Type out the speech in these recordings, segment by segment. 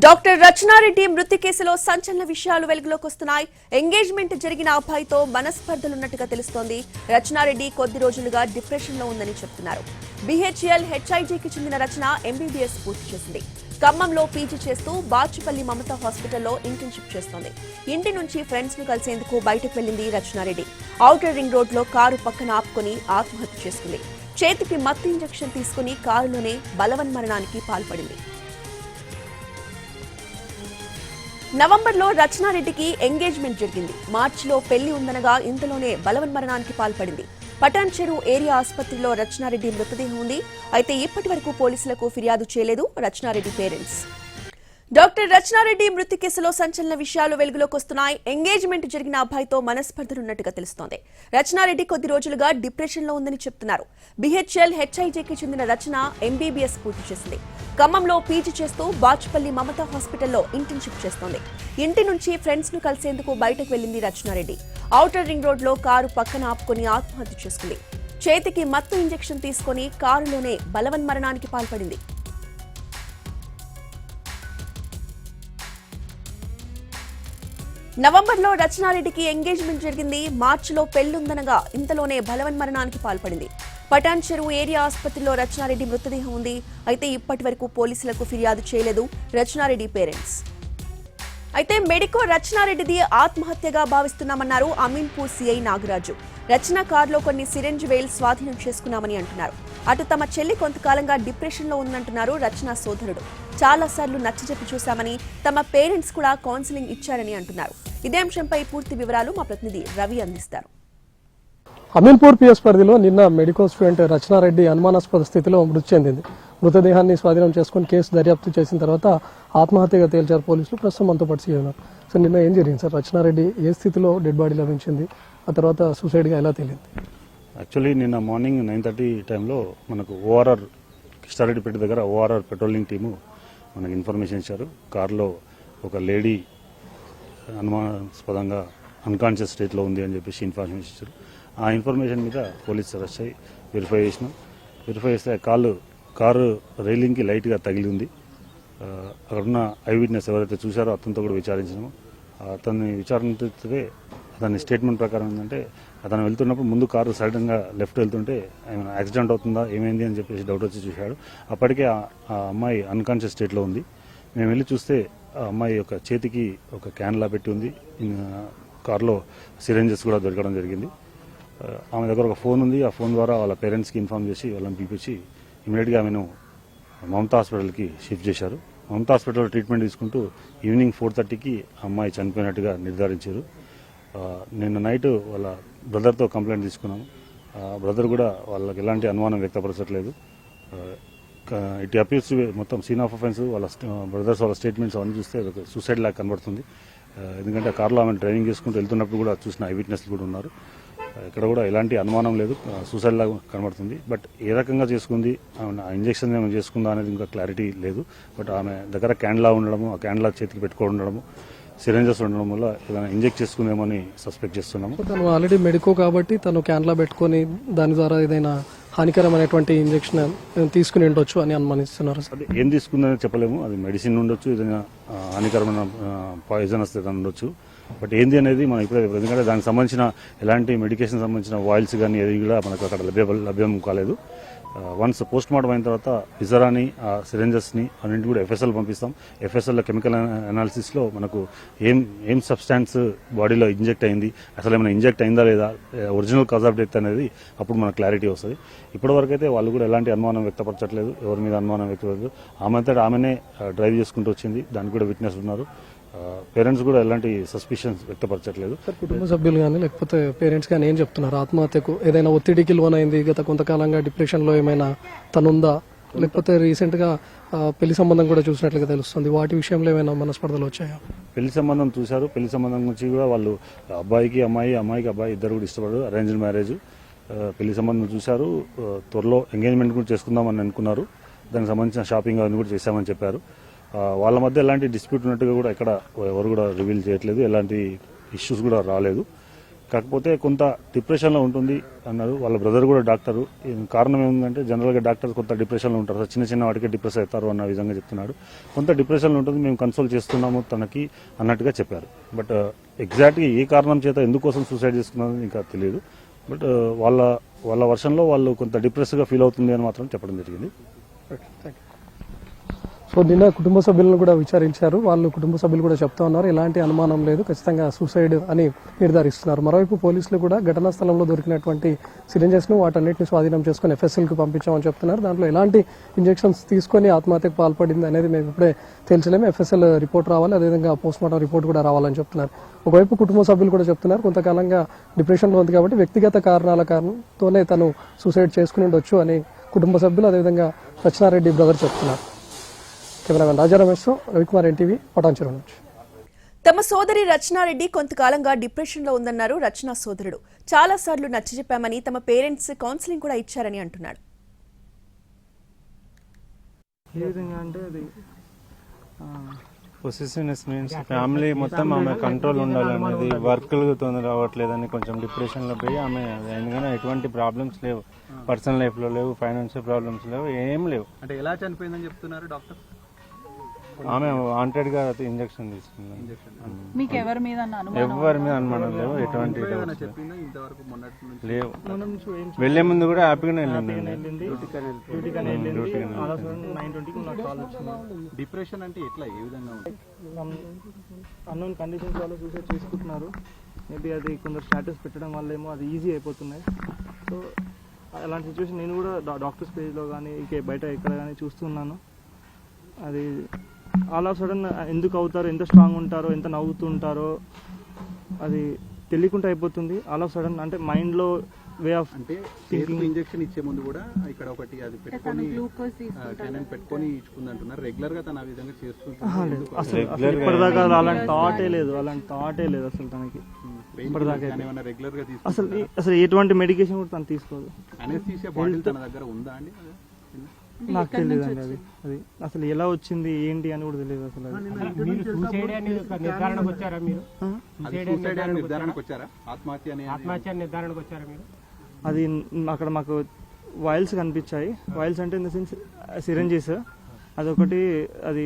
Doctor Rachana Reddy మృతి కేసులో సంచలన విషయాలు వెలుగులోకి వస్తున్నాయి. ఎంగేజ్మెంట్ జరిగిన అబ్బాయితో మనస్పర్ధలున్నట్టుగా తెలుస్తోంది. రచనారెడ్డి కొద్ది రోజులుగా డిప్రెషన్ లో ఉందని చెప్తున్నారు. BHL HIGకి చెందిన రచన MBBS పూర్తి చేసింది. ఖమ్మంలో పీజీ చేస్తూ బాచుపల్లి మమతా హాస్పిటల్లో ఇంటర్న్షిప్ చేస్తోంది. ఇంటి నుంచి ఫ్రెండ్స్ ను కలిసేందుకు బయటకు వెళ్లింది రచనారెడ్డి. ఔటర్ రింగ్ రోడ్ లో కారు పక్కన ఆపుకుని ఆత్మహత్య చేసుకుంది. చేతికి మత్తు ఇంజెక్షన్ తీసుకుని కారులోనే బలవన్మరణానికి పాల్పడింది. నవంబర్లో రచనారెడ్డికి ఎంగేజ్మెంట్ జరిగింది. మార్చిలో పెళ్లి ఉందనగా ఇంతలోనే బలవన్మరణానికి పాల్పడింది. పటాన్ చెరువు ఏరియా ఆసుపత్రిలో రచనారెడ్డి మృతదేహం ఉంది. అయితే ఇప్పటి వరకు పోలీసులకు ఫిర్యాదు చేయలేదు రచనారెడ్డి పేరెంట్స్. డాక్టర్ రచనారెడ్డి మృతి కేసులో సంచలన విషయాలు వెలుగులోకి వస్తున్నాయి. ఎంగేజ్మెంట్ జరిగిన అబ్బాయితో మనస్పర్ధలున్నట్టుగా తెలుస్తోంది. రచనారెడ్డి కొద్ది రోజులుగా డిప్రెషన్ లో ఉందని చెప్తున్నారు. BHL HIGకి చెందిన రచన MBBS పూర్తి చేసింది. ఖమ్మంలో పీజీ చేస్తూ బాచుపల్లి మమతా హాస్పిటల్లో ఇంటర్న్షిప్ చేస్తోంది. ఇంటి నుంచి ఫ్రెండ్స్ ను కలిసేందుకు బయటకు వెళ్లింది రచనారెడ్డి. ఔటర్ రింగ్ రోడ్ లో కారు పక్కన ఆపుకుని ఆత్మహత్య చేసుకుంది. చేతికి మత్తు ఇంజెక్షన్ తీసుకుని కారులోనే బలవన్మరణానికి పాల్పడింది. నవంబర్లో రచనారెడ్డికి ఎంగేజ్మెంట్ జరిగింది. మార్చిలో పెళ్లుందనగా ఇంతలోనే బలవన్మరణానికి పాల్పడింది. పటాన్ చెరువు ఏరియా ఆసుపత్రిలో రచనారెడ్డి మృతదేహం ఉంది. అయితే ఇప్పటి వరకు పోలీసులకు ఫిర్యాదు చేయలేదు రచనారెడ్డి పేరెంట్స్. అయితే మెడికో రచనారెడ్డిది ఆత్మహత్యగా భావిస్తున్నామన్నారు అమీన్పూర్ సిఐ నాగరాజు. రచన కారులో కొన్ని సిరెంజ్ వేల్ స్వాధీనం చేసుకున్నామని అంటున్నారు. అటు తమ చెల్లి కొంతకాలంగా డిప్రెషన్ లో ఉందంటున్నారు రచన సోదరుడు. చాలాసార్లు నచ్చజెప్పి చూశామని, తమ పేరెంట్స్ కూడా కౌన్సిలింగ్ ఇచ్చారని అంటున్నారు. ఇదే అంశంపై పూర్తి వివరాలు మా ప్రతినిధి రవి అందిస్తారు. అమీన్పూర్ PS పరిధిలో నిన్న మెడికో స్టూడెంట్ రచనారెడ్డి అనుమానాస్పద స్థితిలో మృతి చెందింది. మృతదేహాన్ని స్వాధీనం చేసుకుని కేసు దర్యాప్తు చేసిన తర్వాత ఆత్మహత్యగా తేల్చారు పోలీసులు. ప్రస్తుతం మనతో పాటు ఉన్నారు. సో నిన్న ఏం జరిగింది సార్? రచనారెడ్డి ఏ స్థితిలో డెడ్ బాడీ లభించింది, ఆ తర్వాత సూసైడ్గా ఎలా తేలింది? యాక్చువల్లీ నిన్న మార్నింగ్ 9:30 టైంలో మనకు ORR కిష్టారెడ్డిపేట దగ్గర ORR పెట్రోలింగ్ టీము మనకు ఇన్ఫర్మేషన్ ఇచ్చారు. కారులో ఒక లేడీ అనుమానాస్పదంగా అన్కాన్షియస్ స్టేట్లో ఉంది అని చెప్పేసి ఇన్ఫర్మేషన్ ఇచ్చారు. ఆ ఇన్ఫర్మేషన్ మీద పోలీసు అరెస్ట్ అయ్యి వెరిఫై చేసినాం. వెరిఫై చేస్తే కారు రైలింగ్కి లైట్గా తగిలి ఉంది. అక్కడున్న ఐ విట్నెస్ ఎవరైతే చూశారో అతనితో కూడా విచారించినాము. అతన్ని విచారించితే అతని స్టేట్మెంట్ ప్రకారం ఏంటంటే, అతను వెళ్తున్నప్పుడు ముందు కారు సడన్గా లెఫ్ట్ వెళ్తుంటే ఏమైనా యాక్సిడెంట్ అవుతుందా ఏమైంది అని చెప్పేసి డౌట్ వచ్చి చూశాడు. అప్పటికే ఆ అమ్మాయి అన్కాన్షియస్ స్టేట్లో ఉంది. మేము వెళ్ళి చూస్తే ఆ అమ్మాయి యొక్క చేతికి ఒక క్యాన్లా పెట్టి ఉంది. కారులో సిరెంజెస్ కూడా దొరకడం జరిగింది. ఆమె దగ్గర ఒక ఫోన్ ఉంది. ఆ ఫోన్ ద్వారా వాళ్ళ పేరెంట్స్కి ఇన్ఫార్మ్ చేసి వాళ్ళని పిలిపించి ఇమీడియట్గా ఆమెను మమతా హాస్పిటల్కి షిఫ్ట్ చేశారు. మమతా హాస్పిటల్లో ట్రీట్మెంట్ తీసుకుంటూ ఈవినింగ్ 4:30కి అమ్మాయి చనిపోయినట్టుగా నిర్ధారించారు. నిన్న నైట్ వాళ్ళ బ్రదర్తో కంప్లైంట్ తీసుకున్నాము. బ్రదర్ కూడా వాళ్ళకి ఎలాంటి అనుమానం వ్యక్తపరచట్లేదు. ఇట్ అపీర్స్ మొత్తం సీన్ ఆఫ్ అఫెన్స్ వాళ్ళ బ్రదర్స్ వాళ్ళ స్టేట్మెంట్స్ అవన్నీ చూస్తే సూసైడ్ లాగా కనబడుతుంది. ఎందుకంటే కార్లో ఆమె డ్రైవింగ్ చేసుకుంటూ వెళ్తున్నప్పుడు కూడా చూసిన ఐ విట్నెస్లు కూడా ఉన్నారు. ఇక్కడ కూడా ఎలాంటి అనుమానం లేదు, సూసైడ్ లాగా కనబడుతుంది. బట్ ఏ రకంగా చేసుకుంది, ఆమె ఇంజెక్షన్ ఏమైనా చేసుకుందా అనేది ఇంకా క్లారిటీ లేదు. బట్ ఆమె దగ్గర క్యాండ్లా ఉండడము, ఆ క్యాండ్లా చేతికి పెట్టుకోవడం ఉండడము, సిరెంజెస్ ఉండడం వల్ల ఏదైనా ఇంజెక్ట్ చేసుకుందేమో అని సస్పెక్ట్ చేస్తున్నాము. తను ఆల్రెడీ మెడికో కాబట్టి తను క్యాన్లా పెట్టుకొని దాని ద్వారా ఏదైనా హానికరమైనటువంటి ఇంజెక్షన్ తీసుకుని ఉండొచ్చు అని అనుమానిస్తున్నారు. అది ఏం తీసుకుందని చెప్పలేము. అది మెడిసిన్ ఉండొచ్చు, ఏదైనా హానికరమైన పాయిజనస్ ఏదైనా ఉండొచ్చు. బట్ ఏంది అనేది మనం ఇప్పుడే, ఎందుకంటే దానికి సంబంధించిన ఎలాంటి మెడికేషన్ సంబంధించిన ఆయిల్స్ కానీ ఏది కూడా మనకు అక్కడ లభ్యం కాలేదు. వన్స్ పోస్ట్ మార్టం అయిన తర్వాత విజరాని సిరెంజెస్ని అన్నింటి కూడా FSL పంపిస్తాం. FSLలో కెమికల్ అనాలిసిస్లో మనకు ఏం సబ్స్టాన్స్ బాడీలో ఇంజెక్ట్ అయింది, అసలు ఏమైనా ఇంజెక్ట్ అయిందా లేదా, ఒరిజినల్ కాజ్ ఆఫ్ డెత్ అనేది అప్పుడు మనకు క్లారిటీ వస్తుంది. ఇప్పటివరకు అయితే వాళ్ళు కూడా ఎలాంటి అనుమానం వ్యక్తపరచట్లేదు, ఎవరి మీద అనుమానం వ్యక్తపరచలేదు. ఆమెనే డ్రైవ్ చేసుకుంటూ వచ్చింది, దానికి కూడా విట్నెస్ ఉన్నారు. పేరెంట్స్ కూడా ఎలాంటి సస్పిషన్స్ వ్యక్తపరచట్లేదు. కుటుంబ సభ్యులు కానీ లేకపోతే పేరెంట్స్ కానీ ఏం చెప్తున్నారు? ఆత్మహత్యకు ఏదైనా ఒత్తిడికి లోనైంది, గత కొంతకాలంగా డిప్రెషన్ లో ఏమైనా తనుందా, లేకపోతే రీసెంట్ గా పెళ్లి సంబంధం కూడా చూసినట్లుగా తెలుస్తుంది, వాటి విషయంలో ఏమైనా మనస్పర్ధలు వచ్చాయా? పెళ్లి సంబంధం చూశారు. పెళ్లి సంబంధం నుంచి కూడా వాళ్ళు అబ్బాయికి అబ్బాయి ఇద్దరు కూడా ఇష్టపడరు. Arranged marriage. పెళ్లి సంబంధం చూశారు. త్వరలో ఎంగేజ్మెంట్ కూడా చేసుకుందామని అనుకున్నారు. దానికి సంబంధించిన షాపింగ్ అవన్నీ కూడా చేశామని చెప్పారు. వాళ్ళ మధ్య ఎలాంటి డిస్ప్యూట్ ఉన్నట్టుగా కూడా ఎక్కడ ఎవరు కూడా రివీల్ చేయట్లేదు. ఎలాంటి ఇష్యూస్ కూడా రాలేదు. కాకపోతే కొంత డిప్రెషన్లో ఉంటుంది అన్నారు. వాళ్ళ బ్రదర్ కూడా డాక్టరు. కారణం ఏంటంటే జనరల్గా డాక్టర్స్ కొంత డిప్రెషన్లో ఉంటారు, చిన్న చిన్న వాటికి డిప్రెస్ అవుతారు అన్న విధంగా చెప్తున్నాడు. కొంత డిప్రెషన్లో ఉంటుంది, మేము కన్సోల్ చేస్తున్నాము తనకి అన్నట్టుగా చెప్పారు. బట్ ఎగ్జాక్ట్గా ఏ కారణం చేత ఎందుకోసం సూసైడ్ చేసుకున్నారో ఇంకా తెలియదు. బట్ వాళ్ళ వర్షన్లో వాళ్ళు కొంత డిప్రెస్గా ఫీల్ అవుతుంది అని మాత్రం చెప్పడం జరిగింది. సో నిన్న కుటుంబ సభ్యులను కూడా విచారించారు. వాళ్ళు కుటుంబ సభ్యులు కూడా చెప్తా ఉన్నారు ఎలాంటి అనుమానం లేదు, ఖచ్చితంగా సూసైడ్ అని నిర్ధారిస్తున్నారు. మరోవైపు పోలీసులు కూడా ఘటనా స్థలంలో దొరికినటువంటి సిరింజెస్ ను వాటన్నిటిని స్వాధీనం చేసుకుని FSL కు పంపించామని చెప్తున్నారు. దాంట్లో ఎలాంటి ఇంజెక్షన్స్ తీసుకొని ఆత్మహత్యకు పాల్పడింది అనేది మేము ఇప్పుడే తేల్చలేము. FSL రిపోర్ట్ రావాలి, అదేవిధంగా పోస్ట్మార్టం రిపోర్ట్ కూడా రావాలని చెప్తున్నారు. ఒకవైపు కుటుంబ సభ్యులు కూడా చెప్తున్నారు కొంతకాలంగా డిప్రెషన్లో ఉంది కాబట్టి వ్యక్తిగత కారణాల కారణంతోనే తను సూసైడ్ చేసుకుని ఉండొచ్చు అని కుటుంబ సభ్యులు, అదేవిధంగా రచనారెడ్డి బ్రదర్ చెప్తున్నారు. కెమెరామెన్ రాజా రమేష్తో రవికుమార్, NTV, పటాన్చెరు నుంచి. తమ సోదరి రచనారెడ్డి కొంతకాలంగా డిప్రెషన్ లో ఉందన్నారు రచన సోదరుడు. చాలా సార్లు నచ్చజెప్పామని, తమ పేరెంట్స్ కౌన్సిలింగ్ కూడా ఇచ్చారని అంటున్నాడు. పొసెసివ్నెస్ మీన్స్ ఫ్యామిలీ మొత్తం ఆమె కంట్రోల్ ఉండాలనేది, వర్క్లు తొందర రావట్లేదని కొంచెం డిప్రెషన్లో పోయి ఆమె ఎందుకని ఎటువంటి ప్రాబ్లమ్స్ లేవు, పర్సనల్ లైఫ్లో లేవు, ఫైనాన్షియల్ ప్రాబ్లమ్స్ లేవు, ఏం లేవు. అంటే ఎలా చనిపోయిందని చెప్తున్నారు డాక్టర్? ఆమె వాంటెడ్ గా ఇంజక్షన్ తీసుకుంది. మీకు ఎవరి మీద అనుమానం లేవు, ఎటువంటి చెప్పిందా ఇంతవరకు మొన్నటి నుంచి? లేవు. వెళ్లే ముందు కూడా హ్యాపీగానే వెళ్ళింది. డిప్రెషన్ అంటే ఎట్లా, ఏ విధంగా ఉంది? అన్నోన్ కండిషన్స్ వల్ల సూసైడ్ చేసుకుంటున్నారు. మేబీ అది కొందరు స్టేటస్ పెట్టడం వల్ల ఏమో అది ఈజీ అయిపోతున్నాయి. సో అలాంటి సిచ్యువేషన్ నేను కూడా డాక్టర్స్ పేజ్లో కానీ బయట ఎక్కడ కానీ చూస్తున్నాను. అది ఆల్ ఆఫ్ సడన్ ఎందుకు అవుతారో, ఎంత స్ట్రాంగ్ ఉంటారో, ఎంత నవ్వుతుంటారో అది తెలియకుండా అయిపోతుంది. ఆల్ ఆఫ్ సడన్ అంటే మైండ్లో వే ఆఫ్ అంటే ఇంజెక్షన్ ఇచ్చే ముందు కూడా ఇక్కడ ఒకటి అది పెట్టుకొని క్యానన్ పెట్టుకొని ఇచ్చుకుందంటున్నారు. రెగ్యులర్ గా తన ఆ విధంగా చేస్తుంటారు. అసలు ఇప్పటిదాకా అలాంటి థాటే లేదు అసలు తనకి. ఇప్పటిదాకా రెగ్యులర్ గా అసలు ఎటువంటి మెడికేషన్ కూడా తను తీసుకోదు. అనెస్థీషియా బాటిల్ తన దగ్గర ఉందా అండి? నాకు తెలియదు అండి అది అసలు ఎలా వచ్చింది ఏంటి అని కూడా తెలియదు అసలు. అది అక్కడ మాకు వైల్స్ కనిపించాయి. వైల్స్ అంటే ఇన్ ద సెన్స్ సిరంజెస్, అదొకటి అది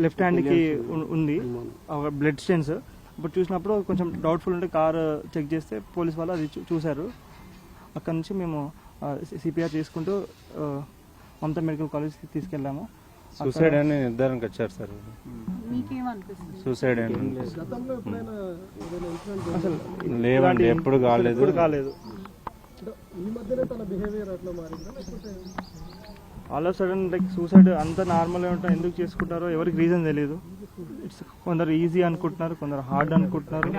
లెఫ్ట్ హ్యాండ్కి ఉంది, బ్లడ్ స్టెయిన్స్. ఇప్పుడు చూసినప్పుడు కొంచెం డౌట్ఫుల్ ఉంటే కారు చెక్ చేస్తే పోలీస్ వాళ్ళు అది చూశారు. అక్కడ నుంచి మేము CPR చేసుకుంటూ మమతా మెడికల్ కాలేజ్ తీసుకెళ్ళాము. సూసైడ్ అని నిర్ధారణకు వచ్చారు సార్. సూసైడ్ అని అసలు లేవండి, ఎప్పుడు కాలేదు. All of sudden like suicide అంతా నార్మల్గా ఉంటా, ఎందుకు చేసుకుంటారో ఎవరికి రీజన్ తెలియదు. కొందరు ఈజీ అనుకుంటున్నారు, కొందరు హార్డ్ అనుకుంటున్నారు.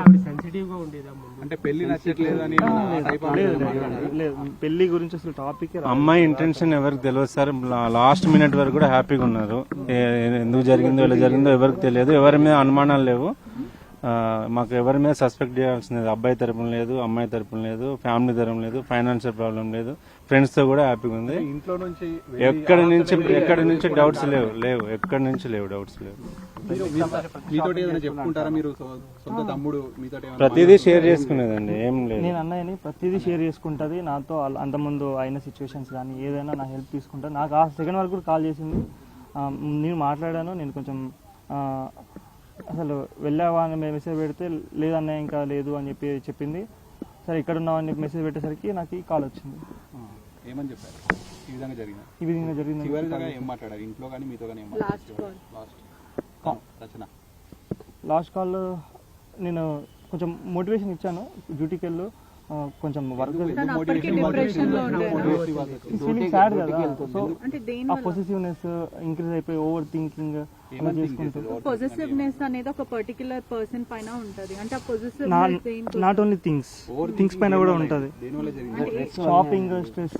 అంటే పెళ్లి నచ్చట్లేదు అని లేదు, పెళ్లి గురించి అసలు టాపిక్. అమ్మాయి ఇంటెన్షన్ ఎవరికి తెలియదు సార్. లాస్ట్ మినిట్ వరకు కూడా హ్యాపీగా ఉన్నారు. ఎందుకు జరిగిందో ఎలా జరిగిందో ఎవరికి తెలియదు. ఎవరి మీద అనుమానాలు లేవు. మాకు ఎవరి మీద సస్పెక్ట్ చేయాల్సింది అబ్బాయి తరపున లేదు, అమ్మాయి తరపున లేదు, ఫ్యామిలీ తరపున లేదు, ఫైనాన్షియల్ ప్రాబ్లం లేదు, ఫ్రెండ్స్ తో కూడా హ్యాపీగా ఉంది. ఇంట్లో నుంచి ఎక్కడి నుంచి డౌట్స్ లేవు, ఎక్కడి నుంచి లేవు డౌట్స్ లేవు. మీతో ఏదైనా చెప్పుకుంటారా? మీరు సొంత తమ్ముడు మీతో ప్రతిదీ షేర్ చేసుకునేదండి, ఏం లేదు. నేను అన్నయ్యని ప్రతిదీ షేర్ చేసుకుంటుంది నాతో. అంతకుముందు అయిన సిచ్యువేషన్స్ కానీ ఏదైనా నా హెల్ప్ తీసుకుంటా. నాకు ఆ సెకండ్ వరకు కూడా కాల్ చేసింది. నేను మాట్లాడాను. నేను కొంచెం అసలు వెళ్ళావా అని మెసేజ్ పెడితే లేదన్నయ్య ఇంకా లేదు అని చెప్పింది. సరే ఇక్కడ ఉన్నావు అని మెసేజ్ పెట్టేసరికి నాకు ఈ కాల్ వచ్చింది. ఏమని చెప్పారు? ఈ విధంగా జరిగింది. చివరిగా ఏం మాట్లాడారు? ఇంట్లో కానీ మీతో కానీ లాస్ట్ కాల్ నేను కొంచెం మోటివేషన్ ఇచ్చాను. డ్యూటీకి వెళ్ళు, కొంచెం వర్క్ ఫీలింగ్ సాడ్ కదా. సో ఆ పొసెసివ్నెస్ ఇంక్రీజ్ అయిపోయి ఓవర్ థింకింగ్ అలా చేసుకుంటారు. పొసెసివ్నెస్ అనేది ఒక పర్టిక్యులర్ పర్సన్ పైన ఉంటది. అంటే ఆ పొసెసివ్ నాట్ ఓన్లీ థింగ్స్ పైన కూడా ఉంటది. Shopping, stress